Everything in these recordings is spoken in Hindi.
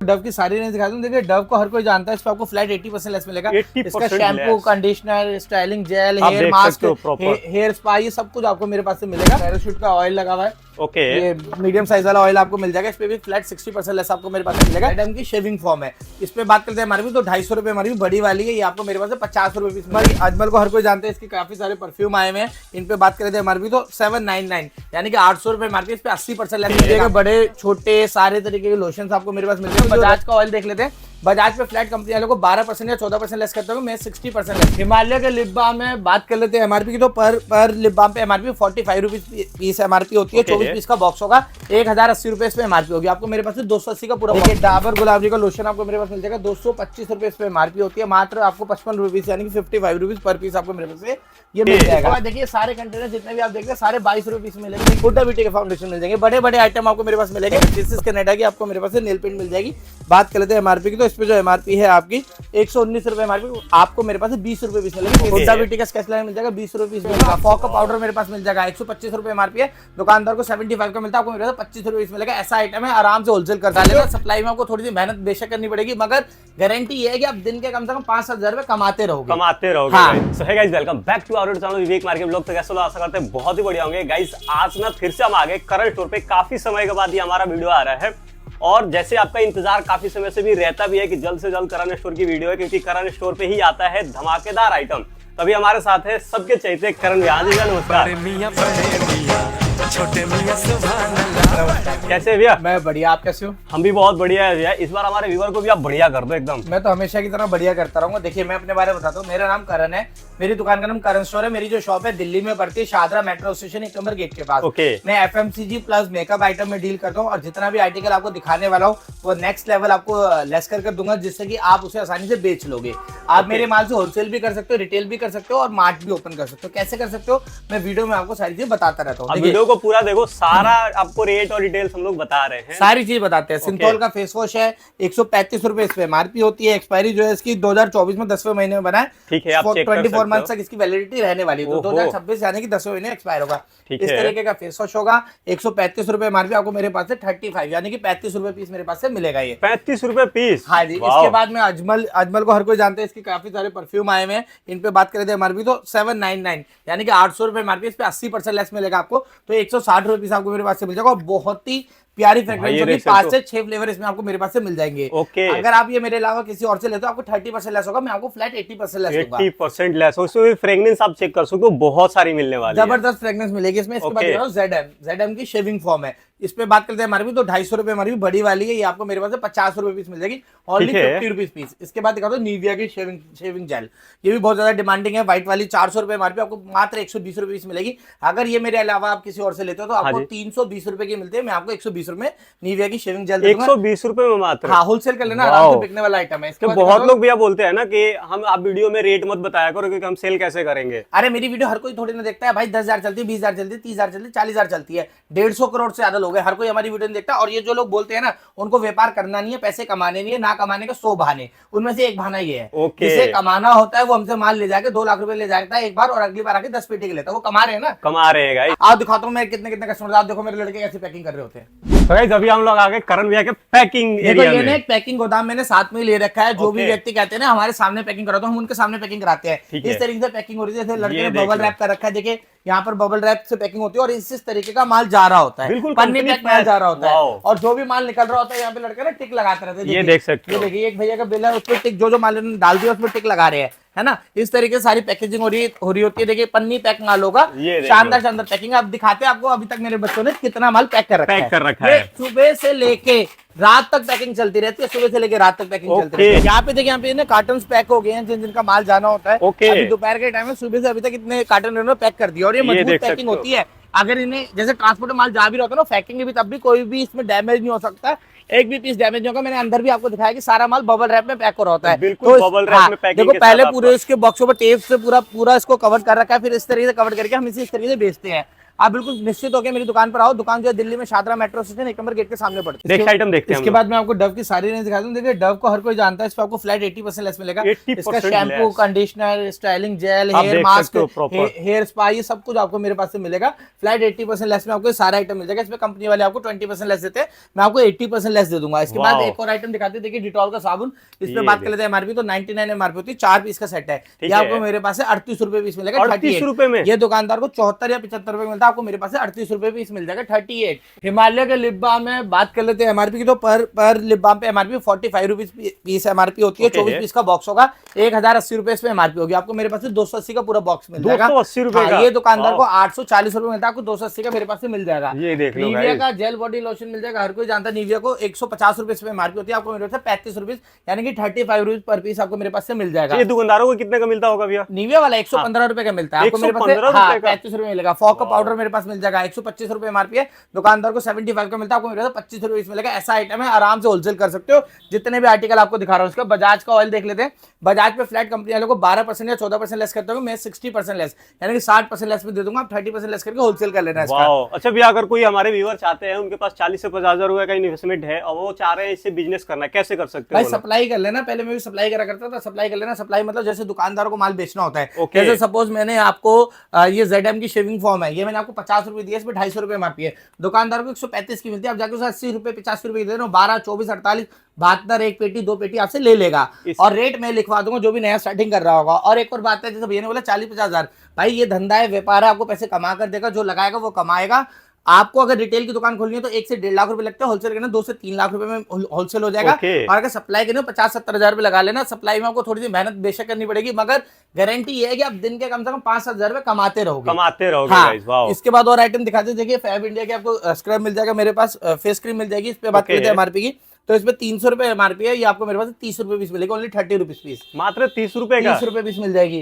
डव की सारी रेंज दिखाता हूँ। देखिए डव को हर कोई जानता है, इस पर आपको फ्लैट 80% लेस मिलेगा। इसका shampoo, conditioner, styling gel, hair mask, hair spa, ये सब कुछ आपको मेरे पास से मिलेगा। पैराशूट का ऑयल लगा हुआ है। ओके ये मीडियम साइज वाला ऑयल आपको मिल जाएगा। इस पे भी फ्लैट 60% लेस आपको मेरे पास से मिलेगा। एडम की शेविंग फॉर्म है। इस पे बात करते हैं एमआरपी तो 250 रुपए एमआरपी बड़ी वाली है। ये आपको मेरे पास से 50 रुपए पीस मिलेगी। अजमल को हर कोई जानते हैं, इसके काफी सारे परफ्यूम आए हुए हैं। इन पे बात करते हैं एमआरपी तो 799 यानी कि 800 रुपए एमआरपी। इस पे 80% लेस मिलेगा। बड़े छोटे सारे तरीके के लोशन आपको मेरे पास मिल जाएंगे। बजाज का ऑयल देख लेते हैं। बजाज पे फ्लैट कंपनी वालों को 12% या 14% लेस करते हो, मैं 60% लेस। हिमालय के लिप बाम में बात कर लेते हैं एमआरपी की तो पर लिप बाम पे एमआरपी 45 रुपीज पीस एमआरपी होती है। 24 पीस का बॉक्स होगा, 1080 रुपए इस पे एमआरपी होगी। आपको मेरे पास से 280 का पूरा। डाबर गुलाबरी का लोशन आपको मेरे पास मिल जाएगा, 225 रुपए इस पे एमआरपी होती है। मात्र आपको 55 रुपीज यानी कि 55 रुपीज पर पीस आपको मेरे पास से ये मिल जाएगा। देखिए सारे कंटेनर जितने भी आप देख रहे हैं सारे 22 रुपए पीस मिलेंगे। हुड्डा ब्यूटी के फाउंडेशन मिल जाएंगे, बड़े बड़े आइटम आपको मेरे पास मिलेंगे। दिस इज कनाडा की आपको मेरे पास से नेल पेंट मिल जाएगी। बात कर लेते हैं एमआरपी की तो इस पे जो एमआरपी है आपकी 119 रुपए एमआरपी, आपको मेरे पास 20 रुपए पीस मिलेगी। हुड्डा ब्यूटी का स्केच लाइन मिल जाएगा, 20 रुपए पीस मिलेगा। फॉग का पाउडर मेरे पास मिल जाएगा, 125 रुपए एमआरपी है। दुकानदार को 75 का मिलता है, आपको मेरे पास 25 रुपए पीस मिलेगा। ऐसा आइटम है, आराम से होलसेल कर डालेगा। सप्लाई में आपको थोड़ी सी मेहनत बेशक करनी पड़ेगी, मगर गारंटी ये है कि आप दिन के कम से कम 5,000 रुपए कमाते रहोगे। So hey guys, welcome back to our channel Vivek market blog. तो कैसे लोग आशा करते हैं बहुत ही बढ़िया होंगे। गाइस आज ना फिर से हम आ गए करण स्टोर पे। काफी समय के बाद ये हमारा वीडियो आ रहा है और जैसे आपका इंतजार काफी समय से भी रहता भी है कि जल्द से जल्द करण स्टोर की वीडियो है, क्योंकि करण स्टोर पे ही आता है धमाकेदार आइटम। तभी हमारे साथ है सबके चहेते करण भैया। जी नमस्कार। छोटे मियां कैसे भैया? मैं बढ़िया, आप कैसे हो? हम भी बहुत बढ़िया है भैया। इस बार हमारे व्यूअर को भी आप बढ़िया कर दो एकदम। मैं तो हमेशा की तरह बढ़िया करता रहूंगा। देखिए मैं अपने बारे में बताता हूँ, मेरा नाम करण है, मेरी दुकान का नाम करण स्टोर है। मेरी जो शॉप है दिल्ली में पड़ती है, Shahdara metro station 1 number gate के पास। मैं एफएमसीजी प्लस मेकअप आइटम में डील करता हूँ और जितना भी आर्टिकल आपको दिखाने वाला हूँ वो नेक्स्ट लेवल आपको लेस कर दूंगा, जिससे कि आप उसे आसानी से बेच लोगे। आप मेरे माल से होलसेल भी कर सकते हो, रिटेल भी कर सकते हो और मार्ट भी ओपन कर सकते हो। कैसे कर सकते हो मैं वीडियो में आपको सारी चीजें बताता रहता हूँ। वीडियो को पूरा देखो, सारा आपको रेट और डिटेल्स हम लोग बता रहे हैं, सारी चीज बताते हैं। सिंथोल का फेस वॉश है, 135 रुपए इस पे एमआरपी होती है। एक्सपायरी जो है इसकी 2024 में 10वें महीने में बना है। ठीक है, आप चेक कर 24 मंथ तक इसकी वैलिडिटी रहने वाली है, तो 2026 यानी कि 10वें महीने एक्सपायर होगा। इस तरीके का फेस वॉश होगा, 135 रुपए एमआरपी। आपको मेरे पास से 35 यानी कि 35 रुपए पीस मेरे पास से मिलेगा। ये 35 रुपए पीस? हाँ जी। इसके बाद में अजमल को हर कोई जानते हैं, इसके काफी सारे परफ्यूम आए हुए हैं। इन पे बात करें एमआरपी तो 799 यानी कि 800 रुपए एमआरपी। इस पे 80% लेस मिलेगा आपको, तो 160 रुपए पीस आपको मेरे पास से मिल जाएगा। बहुत ही प्यारी फ्रेग्रेंस होगी, 5 से 6 फ्लेवर इसमें आपको मेरे पास से मिल जाएंगे। अगर आप ये मेरे अलावा किसी और से लेते हो आपको 30% लेस होगा, मैं आपको फ्लैट 80% लेस दूंगा। 80% लेस हो, उसमें फ्रेग्रेंस आप चेक कर सकते हो, बहुत सारी मिलने वाली है, जबरदस्त फ्रेग्रेंस मिलेगी इसमें। इसके बाद ZM की शेविंग फॉर्म है। इस पे बात करते हैं एमआरपी तो 250 रुपए एमआरपी बड़ी वाली है। ये आपको मेरे पास से 50 रुपए पीस मिल जाएगी, ओनली 50 रुपीज पीस। इसके बाद दिखाता हूं निविया की शेविंग जेल, ये भी बहुत ज्यादा डिमांडिंग है। व्हाइट वाली 400 रुपए एमआरपी, आपको मात्र 120 रुपए पीस मिलेगी। अगर ये मेरे अलावा आप किसी और से लेते हो तो आपको 320 रुपए की मिलती है, मैं आपको 120 रुपए निविया की शेविंग जेल 120 रुपए में मात्र। हाँ, होलसेल कर लेना, आराम से बिकने वाला आइटम है। इसके बहुत लोग भैया बोलते हैं ना कि हम आप वीडियो में रेट मत बताया करो क्योंकि हम सेल कैसे करेंगे। अरे मेरी वीडियो हर कोई थोड़ी ना देखता है भाई। 10,000 चलती है, 20,000 चलती है, 30,000 चलती है, 40,000 चलती है। 150 करोड़ से ज्यादा लोग हैं, हर कोई हमारी वीडियो देखता है। और ये जो लोग बोलते हैं ना, उनको व्यापार करना नहीं है, पैसे कमाने नहीं है, ना कमाने के 100 बहाने, उनमें से एक बहाना ये है। जिसे कमाना होता है वो हमसे माल ले जाके 2 लाख रुपए ले जाता है एक बार, और अगली बार आके 10 पेटी के लेता है। वो कमा रहे हैं ना, कमा रहे हैं। आप दिखाता हूँ मैं कितने कस्टमर। आप देखो मेरे लड़के कैसे पैकिंग कर रहे होते हैं। तो गाइस अभी हम लोग आ गए करण भैया के पैकिंग एरिया में। ये एक पैकिंग गोदाम मैंने साथ में ले रखा है। जो भी व्यक्ति कहते हैं ना हमारे सामने पैकिंग कराते हैं, हम उनके सामने पैकिंग कराते हैं। इस तरीके से पैकिंग हो रही है। जैसे लड़के ने बबल रैप कर रखा है, देखिए यहाँ पर बबल रैप से पैकिंग होती है और इस तरीके का माल जा रहा होता है, पन्नी पैक माल जा रहा होता है। और जो भी माल निकल रहा होता है यहाँ पे लड़के ना टिक लगाते रहते हैं। ये देख सकते हो, देखिए एक भैया का बिल है, उस पर टिक जो माल डाल दिया उस पर टिक लगा रहे हैं, है ना। इस तरीके से सारी पैकेजिंग हो रही होती है। देखिए पन्नी पैक माल होगा, शानदार पैकिंग। आप दिखाते हैं आपको अभी तक मेरे बच्चों ने कितना माल पैक कर रखा है। सुबह से लेके रात तक पैकिंग चलती रहती है, सुबह से लेके रात तक पैकिंग चलती रहती है। यहाँ पे देखिए, यहाँ पे कार्टन पैक हो गए हैं जिनका माल जाना होता है। अभी दोपहर के टाइम में सुबह से अभी तक इतने कार्टन इन्होंने पैक कर दिया और ये मजबूत पैकिंग होती है। अगर इन्हें जैसे ट्रांसपोर्ट माल जा भी रहा होता है ना, फेंकेंगे भी तब भी कोई भी इसमें डैमेज नहीं हो सकता, एक भी पीस डैमेज नहीं होगा। मैंने अंदर भी आपको दिखाया कि सारा माल बबल रैप में पैक हो रहा होता है। बिल्कुल बबल रैप में पैकिंग। देखो पहले पूरे इसके बॉक्सों पर टेप से पूरा इसको कवर कर रखा है, फिर इस तरीके से कवर करके हम इसी इस तरीके से बेचते हैं। आप बिल्कुल निश्चित होकर मेरी दुकान पर आओ। दुकान जो है दिल्ली में Shahdara metro station 1 number gate के सामने पड़ती है। नेक्स्ट आइटम देखते हैं। इसके बाद मैं आपको डव की सारी रेंज दिखा दूं। देखिए डव को हर कोई जानता है, इस पर आपको फ्लैट 80% लेस मिलेगा। 80% इसका शैम्पू, कंडीशनर, स्टाइलिंग जेल, आप हेयर देख मास्क, सकते हो proper। हेयर स्पा, ये सब कुछ आपको मेरे पास से मिलेगा। फ्लैट 80% लेस में आपको ये सारा आइटम मिल जाएगा। इसमें कंपनी वाले आपको 20% लेस देते हैं, मैं आपको 80% लेस दे दूंगा। इसके बाद एक और आइटम दिखाते हैं। देखिए डिटॉल का साबुन, इस पे बात कर लेते हैं। एमआरपी तो 99 एमआरपी होती है, 4 पीस का सेट है। ये आपको मेरे पास से 38 रुपए पीस मिलेगा। 38 रुपए में। ये दुकानदार को 74 या 75 रुपए मिलता है, आपको मेरे पास से 38 रुपए पीस मिल जाएगा। 38। हिमालय के लिप बाम में बात कर लेते हैं एमआरपी की, तो पर लिप बाम पे एमआरपी 45 रुपीज पीस एमआरपी होती है। 24 पीस का बॉक्स होगा, 1080 रुपए इसमें एमआरपी होगी। आपको मेरे पास से 280 का पूरा बॉक्स मिल जाएगा। 280 रुपए का। ये दुकानदार को 840 रुपए मिलता है, आपको 280 का मेरे पास से मिल जाएगा। ये देख लो निविया का जेल बॉडी लोशन मिल जाएगा। हर कोई जानता है निविया को 150 रुपए इसमें एमआरपी होती है, आपको मेरे पास से 35 रुपीज यानी कि 35 रुपीज पर पीस आपको मेरे पास से मिल जाएगा। ये दुकानदारों को कितने का मिलता होगा भैया? निविया वाला 115 रुपए का मिलता है, आपको मेरे पास से 35 रुपए मिलेगा। फॉग का पाउडर मेरे पास मिल जाएगा, 125 रुपए एमआरपी है, दुकानदार को 75 का मिलता है, आपको मेरे पास 25 रुपए मिलेगा। ऐसा आइटम है, आराम से होलसेल कर सकते हो। जितने भी आर्टिकल आपको दिखा रहा हूँ। उसका बजाज का ऑयल देख लेते हैं। बजाज पे फ्लैट कंपनी वालों को 12% या 14% लेस करते हो, मैं 60% लेस यानी कि 60% लेस में दे दूंगा। आप 30% लेस करके होलसेल कर लेना है इसका। अच्छा भैया, अगर कोई हमारे व्यूअर चाहते हैं, उनके पास 40 से 50 हजार रुपए का इन्वेस्टमेंट है और वो चाह रहे हैं इससे बिजनेस करना है, कैसे कर सकते हैं? भाई सप्लाई कर लेना। पहले मैं भी सप्लाई करा करता था, सप्लाई कर लेना। सप्लाई मतलब जैसे दुकानदारों को माल बेचना होता है। जैसे सपोज मैंने आपको ये ZM की शेविंग फॉर्म है, ये मैंने आपको 50 रुपए दिया, इसमें 250 रुपए एमआरपी है। दुकानदार को 135 की मिलती है, आप जाके उसे 80 रुपए 85 रुपए दे रहे हो। 12, 24, 48, 72 एक पेटी 2 पेटी आपसे ले लेगा। और रेट मैं लिखवा दूंगा जो भी नया स्टार्टिंग कर रहा होगा। और एक और बात है, जैसे भैया ने बोला 40-50 हजार, भाई ये धंधा है, व्यापार है, आपको पैसे कमा कर देगा। जो लगाएगा वो कमाएगा। आपको अगर रिटेल की दुकान खोलनी है तो 1 से 1.5 लाख रुपए लगते हैं। होलसेल करना 2 से 3 लाख रुपए में होलसेल हो जाएगा। और अगर सप्लाई करनी हो 50-70 हजार रुपए लगा लेना। सप्लाई में आपको थोड़ी सी मेहनत बेशक करनी पड़ेगी, मगर गारंटी ये है कि आप दिन के कम से कम 5-7 हजार रुपए कमाते रहोगे। हाँ। इसके बाद और आइटम दिखाते हैं। देखिए फैब इंडिया के आपको स्क्रब मिल जाएगा मेरे पास, फेस क्रीम मिल जाएगी। इस पे बात करते हैं एमआरपी की, तो इसमें 300 रुपए एमआरपी है। ये आपको मेरे पास 30 रुपए पीस मिलेगा, ओनली 30 रुपीज पीस, मात्र 30 रुपए का 30 रुपए पीस मिल जाएगी।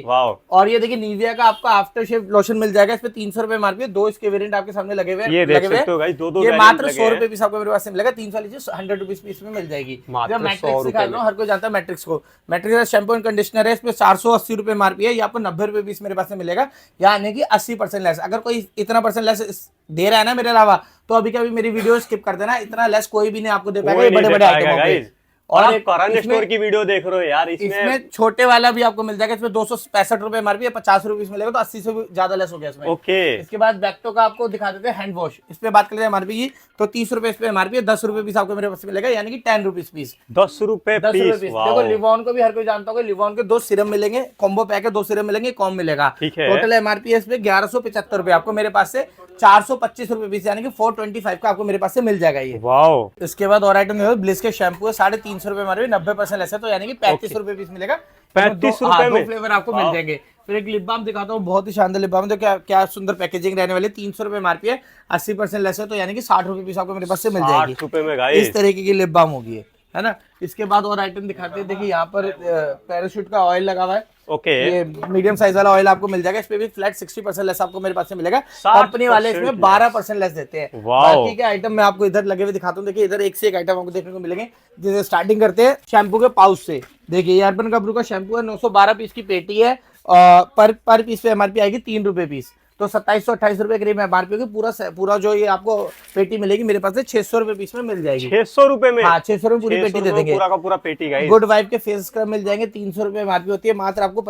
और ये देखिए निविया का आपका आफ्टर शेव लोशन मिल जाएगा, इस पे 300 रुपए एमआरपी है। 2 इसके वेरिएंट आपके सामने लगे हुए हैं, ये मात्र 100 रुपए पीस आपको मेरे पास से मिलेगा। 300 लीजिए 100 रुपीज पीस में मिल जाएगी। मैट्रिक्स दिखा रहा हूँ, हर कोई जानता है मैट्रिक्स को। मैट्रिक्स का शैम्पू एंड कंडीशनर है, इसमें 480 रुपए एमआरपी है, ये आपको 90 रुपए पीस मेरे पास से मिलेगा, यानी कि 80% लेस। अगर कोई इतना % लेस दे रहा है ना मेरे अलावा, तो अभी कभी मेरी वीडियो स्किप कर देना। इतना लेस कोई भी नहीं आपको दे पाएगा बड़े-बड़े आइटम। और एक करण स्टोर की वीडियो देख रहे हो यार, इसमें छोटे वाला भी आपको मिल जाएगा। इसमें 265 रुपए एमआरपी है, 50 रुपीस मिलेगा, तो 80 से भी ज्यादा लेस हो गया इसमें। इसके बाद बैक्टो का आपको दिखा देते हैं हैंड वॉश। इस पे बात करते हैं एमआरपी की, तो 30 रुपए इस पे एमआरपी है, 10 रुपए पीस आपको मेरे पास मिलेगा, यानी कि 10 रुपीज पीस, 10 रुपए पीस। देखो लिवॉन को भी हर कोई जानता होगा, लिवॉन के 2 सीरम मिलेंगे, कॉम्बो पैक है, 2 सीरम मिलेंगे, कॉम मिलेगा। टोटल एमआरपी है इस पे 1175 रुपए, आपको मेरे पास से 425 रुपए पीस यानी कि 425 का आपको मेरे पास से मिल जाएगा ये। इसके बाद और आइटम ब्लिस के शैम्पू है, 350 रुपए एमआरपी, 90% ऐसा, तो यानी कि 35 रुपए पीस मिलेगा। 35 रुपए में 2 फ्लेवर आपको मिल जाएंगे। फिर एक लिप बाम दिखाता हूँ, बहुत ही शानदार लिप बाम, तो क्या सुंदर पैकेजिंग रहने वाली। 300 रुपए एमआरपी है, 80% लेस है, तो यानी कि 60 रुपए पीस आपको मेरे पास से मिल जाएगी। 60 रुपए में गाइस इस तरीके की लिप बाम होगी, है ना। इसके बाद और आइटम दिखाते हैं। देखिए यहाँ पर पैराशूट का ऑयल लगा हुआ है, ये मीडियम साइज वाला ऑयल आपको मिल जाएगा। इस पे भी फ्लैट 60% लेस आपको मेरे पास से मिलेगा। कंपनी वाले इसमें 12% लेस देते हैं। बाकी के आइटम मैं आपको इधर लगे हुए दिखाता हूँ। देखिए इधर एक से एक आइटम आपको देखने को मिलेंगे। जैसे स्टार्टिंग करते हैं शैम्पू के पाउच से। देखिए अर्बन कपड़ू का शैम्पू है, 912 पीस की पेटी है, पर पीस पे एमआरपी आएगी 3 रुपए पीस, तो 2728 रुपए करीब एमआरपी होगी। पूरा जो ये आपको पेटी मिलेगी मेरे पास से 600 रुपए पीस में मिल जाएगी। 600 रुपए में? हाँ 600 रुपए पूरी पेटी दे देंगे, पूरा का पूरा पेटी गाइस। गुड वाइफ के फेस स्क्रब मिल जाएंगे, 300 रुपए एमआरपी होती है, मात्र आपको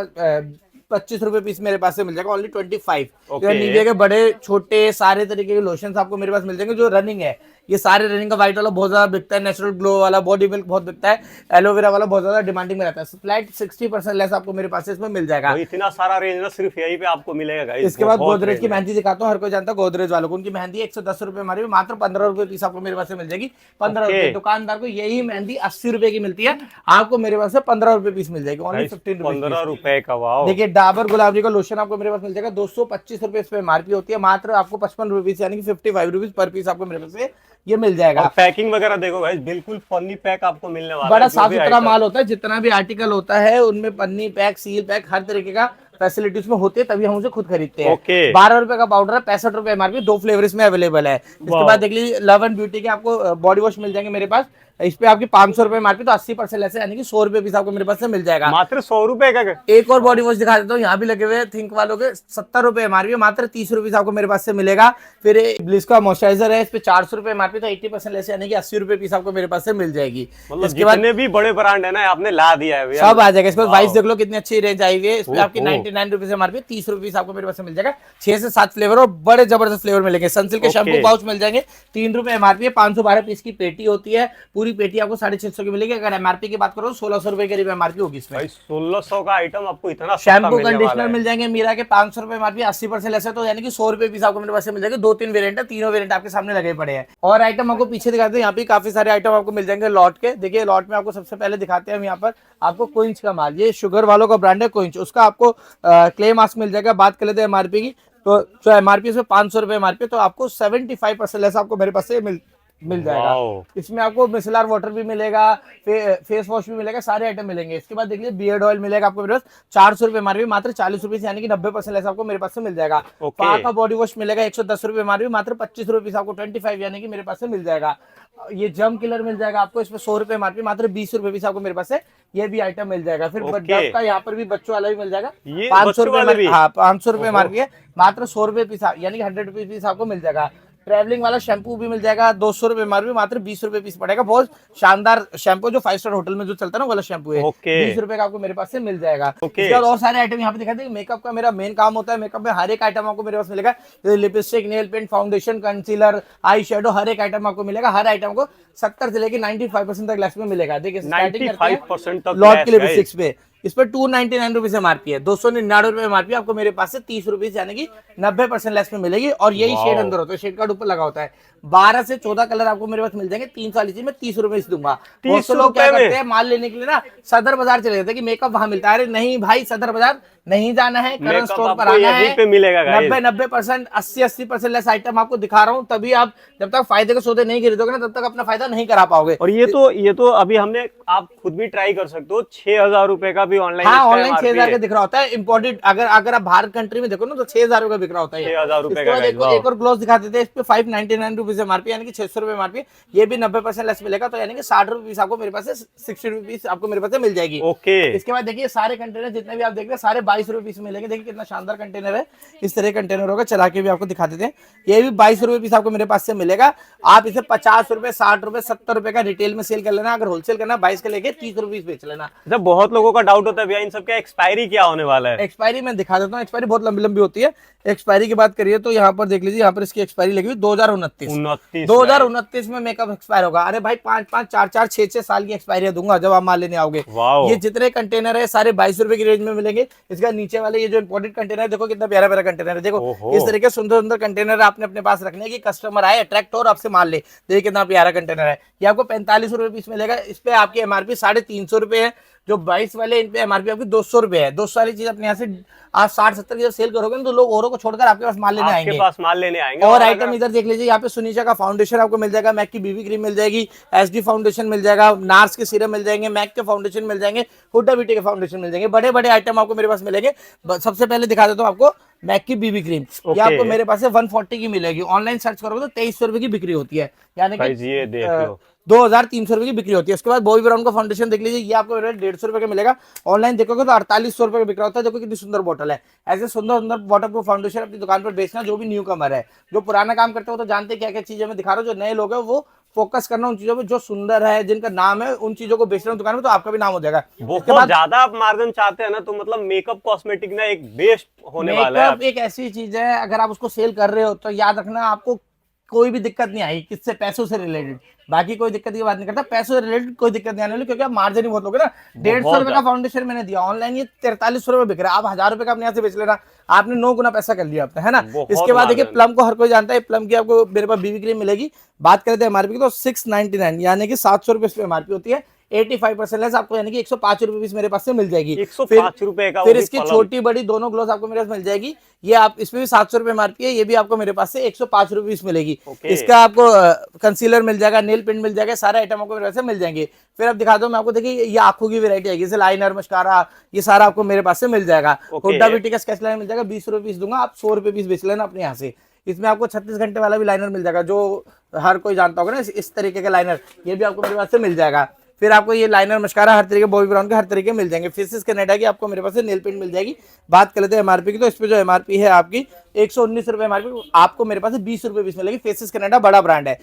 25 रुपए पीस मेरे पास से मिल जाएगा, ओनली 25। निविया के बड़े छोटे सारे तरीके के लोशन आपको मेरे पास मिल जाएंगे। जो रनिंग है ये सारे रनिंग का, व्हाइट वाला बहुत ज्यादा बिकता है, नेचुरल ग्लो वाला, बॉडी मिल्क बहुत बिकता है, एलोवेरा वाला बहुत ज्यादा डिमांडिंग में रहता है। फ्लैट 60% लेस आपको मेरे पास इसमें मिल जाएगा। इतना सारा रेंज ना सिर्फ यही पे आपको मिलेगा गाइस। इसके बाद गोदरेज की मेहंदी दिखाता हूँ, हर कोई जानता है गोदरेज वालों को। उनकी मेहंदी 110 रुपए हमारे मात्र 15 रुपए पीस आपको मेरे पास से मिल जाएगी। 15 रुपए। दुकानदार को यही मेहंदी 80 रुपए की मिलती है, आपको मेरे पास से 15 रुपए पीस मिल जाएगी, ओनली 15 रुपए का। देखिए डाबर गुलाबरी का लोशन आपको मेरे पास मिल जाएगा, 225 रुपए इस पे एमआरपी होती है, मात्र आपको 55 रुपीस यानी कि 55 रुपीस पर पीस आपको मेरे पास से ये मिल जाएगा। और पैकिंग वगैरह देखो गाइस, बिल्कुल पन्नी पैक आपको मिलने वाला है। बड़ा साफ सुथरा माल होता है, जितना भी आर्टिकल होता है उनमें पन्नी पैक, सील पैक, हर तरीके का फैसिलिटी उसमें होती है, तभी हम उसे खुद खरीदते हैं। ओके। 12 रुपए का पाउडर है, 65 रुपए एमआरपी, 2 फ्लेवर इसमें अवेलेबल है। इसके बाद देख लीजिए लव एंड ब्यूटी के आपको बॉडी वॉश मिल जाएंगे मेरे पास, इस पे आपकी 500 रुपए एमआरपी, तो 80% लेस है, यानी कि 100 रुपए पीस आपको मेरे पास से मिल जाएगा। मात्र 100 रुपए का। एक और बॉडी वॉश दिखा देता हूँ, यहाँ भी लगे हुए थिंक वालों के, 70 रुपए एमआरपी, मात्र 30 रुपीस आपको मेरे पास से मिलेगा। फिर ब्लिस का मॉइस्चराइजर है, इस पे 400 रुपए एमआरपी, तो 80% लेस यानी कि 80 रुपए पीस आपको मेरे पास से मिल जाएगी। मतलब इसके बाद जितने भी बड़े ब्रांड है ना आपने ला दिया है भैया। सब आ जाएगा। इसके बाद वाइस देख लो कितनी अच्छी रेंज आई हुई है, इसमें आपकी 99 रुपीज एमआरपी, 30 रुपीस आपको मेरे पास से मिल जाएगा। 6 से 7 फ्लेवर और बड़े जबरदस्त फ्लेवर मिलेंगे। सनसिल्क के शैम्पू पाउच मिल जाएंगे, 3 रुपए एमआरपी है, 512 पीस की पेटी होती है, पूरी पेटी आपको 650 की मिलेगी। अगर एमआरपी की बात करो 1600 रुपए करीब एमआरपी होगी इसमें। 1600 का आइटम आपको इतना शैम्पू कंडीशनर मिल जाएंगे मीरा के 500 रुपए एमआरपी, 80% लेस है, तो यानी कि 100 रुपए पीस आपको मेरे पास से मिल जाएगा। 2-3 वेरिएंट है, तीनों वेरिएंट आपके सामने लगे पड़े हैं। और आइटम आपको पीछे दिखाते हैं, यहाँ पे काफी सारे आइटम आपको मिल जाएंगे लॉट के। देखिए लॉट में आपको सबसे पहले दिखाते हैं हम यहाँ पर आपको कोइंच का माल, ये शुगर वालों का ब्रांड है कोइंच, उसका आपको क्ले मास्क मिल जाएगा। बात कर लेते हैं एमआरपी की, तो जो एमआरपी इसमें 500 रुपए एमआरपी, तो आपको 75% लेस आपको मेरे पास से मिल जाएगा। इसमें आपको मिसलार वाटर भी मिलेगा, फेस वॉश भी मिलेगा, सारे आइटम मिलेंगे। इसके बाद देखिए बियर्ड ऑयल मिलेगा आपको मेरे पास 400 रुपए एमआरपी, मात्र 40 रुपए, यानी कि 90% लेस आपको मेरे पास से मिल जाएगा। पा का बॉडी वॉश मिलेगा 110 रुपए एमआरपी, मात्र 25 रुपए आपको 25, यानी कि मेरे पास से मिल जाएगा। ये जम किलर मिल जाएगा आपको, इसमें 100 रुपए एमआरपी, मात्र 20 रुपए पीस आपको मेरे पास से ये भी आइटम मिल जाएगा। फिर डव का यहाँ पर भी बच्चों वाला भी मिल जाएगा, 500 रुपए, हाँ 500 रुपए एमआरपी है, मात्र 100 रुपए पीस, यानी कि 100 रुपए पीस आपको मिल जाएगा। ट्रैवलिंग वाला शैम्पू भी मिल जाएगा 200 रुपए एमआरपी, मात्र 20 रुपए पीस पड़ेगा। बहुत शानदार शैम्पू, जो 5 स्टार होटल में जो चलता है ना वाला शैम्पू है, 20 रुपए का आपको मेरे पास से मिल जाएगा। इसके बाद और सारे आइटम यहाँ पे दिखाते हैं। मेकअप का मेरा मेन काम होता है, मेकअप में हर एक आइटम आपको मेरे पास मिलेगा, lipstick, nail paint, foundation, concealer, eye shadow, हर एक आइटम आपको मिलेगा। हर आइटम को 70 से लेकर 95% तक लेस में मिलेगा। देखिए स्टार्टिंग करते हैं लॉट के लिपस्टिक्स पे, इस पर 299 रुपीज एमआरपी है, 299 रुपए एमआरपी आपको मेरे पास से 30 रुपीज यानी कि 90% लेस में मिलेगी। और यही शेड अंदर होता है, शेड कार्ड ऊपर लगा होता है। 12 से 14 कलर आपको मेरे पास मिल जाएंगे। 300 वाली चीज में 30 रुपए दूंगा। 30 लोग क्या करते हैं, माल लेने के लिए ना सदर बाजार चले जाते हैं कि मेकअप वहां मिलता है। अरे नहीं भाई, सदर बाजार नहीं जाना है, करण स्टोर पर आना है। 90% 80% लेस आइटम आपको दिखा रहा हूँ, तभी आप जब तक फायदे के सौदे नहीं खरीदोगे ना, तब तक अपना फायदा नहीं करा पाओगे। और ये तो अभी हमने, आप खुद भी ट्राई कर सकते हो, 6000 रुपए का भी ऑनलाइन, हाँ ऑनलाइन 6000 का दिख रहा होता है इम्पोर्टेड। अगर आप बाहर कंट्री में देखो ना तो 6000 का बिक रहा होता है, 6000 रुपए का। एक और ग्लोव दिखा देते हैं, इस पे 599 रुपीज एमआरपी, यानी कि 600 रुपए एमआरपी, ये भी 90% लेस मिलेगा, तो यानी कि 60 रुपीस आपको मेरे पास से 60 रुपीस आपको मेरे पास से मिल जाएगी। ओके। इसके बाद देखिए सारे कंटेनर जितने भी आप देख रहे हैं सारे 22 रुपीस मिलेंगे। देखिए कितना शानदार कंटेनर है, इस तरह कंटेनर होगा, चला के भी आपको दिखा देते हैं। ये भी 22 रुपए पीस आपको मेरे पास से मिलेगा। आप इसे 50 रुपए, 60 रुपए, 70 रुपए का रिटेल में सेल कर लेना। अगर होलसेल करना 22 का लेके 30 रुपीस बेच लेना। जब बहुत लोगों का डाउट होता है भैया इन सब का एक्सपायरी क्या होने वाला है। एक्सपायरी मैं दिखा देता हूँ, एक्सपायरी बहुत लंबी लंबी होती है। एक्सपायरी की बात करिए तो यहाँ पर देख लीजिए, यहाँ पर इसकी एक्सपायरी लगी हुई 2029 में मेकअप एक्सपायर होगा। अरे भाई 5-5, 4-4, 6-6 साल की एक्सपायरी दूंगा जब आप माल लेने आओगे। ये जितने कंटेनर है सारे 22 रुपए की रेंज में मिलेंगे। इसका नीचे वाले ये जो इंपोर्टेड कंटेनर है, देखो कितना प्यारा प्यारा कंटेनर है। देखो इस तरीके सुंदर सुंदर कंटेनर आपने अपने पास रखने की, कस्टमर आए अट्रैक्ट हो और आपसे माल ले। देखिए कितना प्यारा कंटेनर है। ये आपको 45 रुपए पीस मिलेगा। इस पे आपकी एमआरपी 350 रुपए है। जो 22 वाले इन पे एमआरपी आपकी 200 रुपए है। 200 वाली चीज अपने यहाँ से आप 60-70 की जब सेल करोगे ना, तो लोग औरों को छोड़कर आपके पास माल लेने आएंगे। और आइटम इधर देख लीजिए, यहाँ पे सुनीचा का फाउंडेशन आपको मिल जाएगा, मैक की बीबी क्रीम मिल जाएगी, एसडी फाउंडेशन मिल जाएगा, नार्स के सीरम मिल जाएंगे, मैक के फाउंडेशन मिल जाएंगे, हुड्डा ब्यूटी के फाउंडेशन मिल जाएंगे। बड़े बड़े आइटम आपको मेरे पास मिलेंगे। सबसे पहले दिखा देता हूँ आपको मैक की बीबी क्रीम, ये आपको मेरे पास से 140 की मिलेगी। ऑनलाइन सर्च करोगे तो 2300 रुपए की बिक्री होती है, यानी कि 2300 रुपए की बिक्री होती है। उसके बाद बॉबी ब्राउन का फाउंडेशन देख लीजिए, ये आपको 150 रुपए का मिलेगा। ऑनलाइन देखोगे तो 4800 रुपए का बिक रहा होता है। देखो कितनी सुंदर बोतल है। ऐसे सुंदर सुंदर वाटर प्रूफ फाउंडेशन अपनी दुकान पर बेचना। जो भी न्यू कमर है, जो पुराना काम करते हो तो जानते क्या क्या चीजें मैं दिखा रहा हूँ। जो नए लोग हैं वो फोकस करना उन चीजों पे जो सुंदर है, जिनका नाम है, उन चीजों को बेचना दुकान में, तो आपका भी नाम हो जाएगा। बहुत ज्यादा आप मार्जिन चाहते हैं ना, तो मतलब मेकअप कॉस्मेटिक ना एक बेस्ट होने वाला है। मेकअप एक ऐसी चीज है, अगर आप उसको सेल कर रहे हो तो याद रखना आपको कोई भी दिक्कत नहीं आई। किससे? पैसों से रिलेटेड। बाकी कोई दिक्कत की बात नहीं करता, पैसों से रिलेटेड कोई दिक्कत नहीं आने वाली, क्योंकि आप मार्जिन ही बहुत लोगे ना। 150 रुपए का फाउंडेशन मैंने दिया, ऑनलाइन ये 4300 रुपए बिक रहा है। आप 1000 रुपए का अपने यहाँ से बेच लेना, आपने 9 गुना पैसा कर लिया आपने, है ना। इसके बाद देखिए प्लम को हर कोई जानता है, प्लम की आपको मेरे पास बीबी क्रीम मिलेगी। बात करते हैं एमआरपी की तो 699 यानी कि 700 रुपए एमआरपी होती है। 85% लेस आपको, यानी कि 105 रुपए पीस मेरे पास से मिल जाएगी। 105 रुपए का, फिर वो भी इसकी पलंग। छोटी बड़ी दोनों ग्लोव्स आपको मेरे पास मिल जाएगी। ये आप इसमें भी 700 रुपए एमआरपी है, ये भी आपको मेरे पास से 105 रुपए पीस मिलेगी। इसका आपको कंसीलर मिल जाएगा, नेल पेंट मिल जाएगा, सारे आइटम आपको मेरे पास से मिल जाएंगे। फिर अब दिखा दो मैं आपको, देखिए ये आंखों की वैरायटी आएगी, जैसे लाइनर, मस्कारा, ये सारा आपको मेरे पास से मिल जाएगा। हुड्डा ब्यूटी का स्केच लाइनर मिल जाएगा, 20 रुपए पीस दूंगा, आप 100 रुपए पीस बेच लेना अपने यहाँ से। इसमें आपको 36 घंटे वाला भी लाइनर मिल जाएगा, जो हर कोई जानता होगा ना, इस तरीके का लाइनर, ये भी आपको मेरे पास से मिल जाएगा। फिर आपको ये लाइनर, मस्कारा हर तरीके, बॉबी ब्राउन के हर तरीके मिल जाएंगे। फेसेस कनाडा की आपको मेरे पास से नेल पेंट मिल जाएगी। बात कर लेते हैं एमआरपी की, तो इस पे जो एमआरपी है आपकी 119 रुपए एमआरपी, आपको मेरे पास से 20 रुपए पीस मिलेगी। फेसेस कनाडा बड़ा ब्रांड है।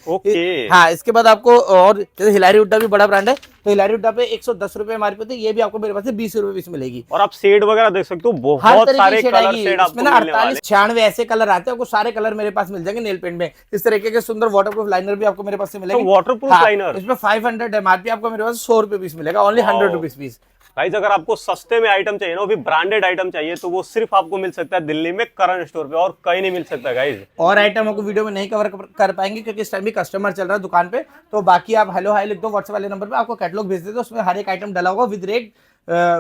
हाँ, इसके बाद आपको और जैसे हिलारी हुड्डा भी बड़ा ब्रांड है, तो हिलारी हुड्डा पे 110 रुपए एमआरपी होती है, ये भी आपको मेरे पास से 20 रुपए पीस मिलेगी। और आप शेड वगैरह देख सकते हो, हर बहुत तरह सारे की शेड कलर आएगी शेड आपको इसमें ना, मिलने वाले 48-96 ऐसे कलर आते हैं, आपको सारे कलर मेरे पास मिल जाएंगे नेल पेंट में। इस तरीके के सुंदर वाटरप्रूफ लाइनर भी आपको मेरे पास से मिलेंगे। तो वाटरप्रूफ लाइनर इसमें 500 एमआरपी, आपको मेरे पास 100 रुपए पीस मिलेगा, ओनली 100 रुपीज पीस। गाइस अगर आपको सस्ते में आइटम चाहिए ना, वो भी ब्रांडेड आइटम चाहिए, तो वो सिर्फ आपको मिल सकता है दिल्ली में करण स्टोर पे, और कहीं नहीं मिल सकता गाइस। और आइटम आपको वीडियो में नहीं कवर कर पाएंगे क्योंकि इस टाइम भी कस्टमर चल रहा है दुकान पे, तो बाकी आप हेलो हाई लिख दो व्हाट्सएप वाले नंबर पे, आपको कैटलॉग भेज देते, उसमें हर एक आइटम डला होगा विद रेट,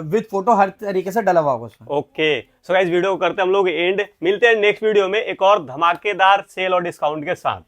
विद फोटो, हर तरीके से डला हुआ होगा उसमें। ओके, सो गाइस वीडियो को करते हैं हम लोग एंड, मिलते हैं नेक्स्ट वीडियो में एक और धमाकेदार सेल और डिस्काउंट के साथ।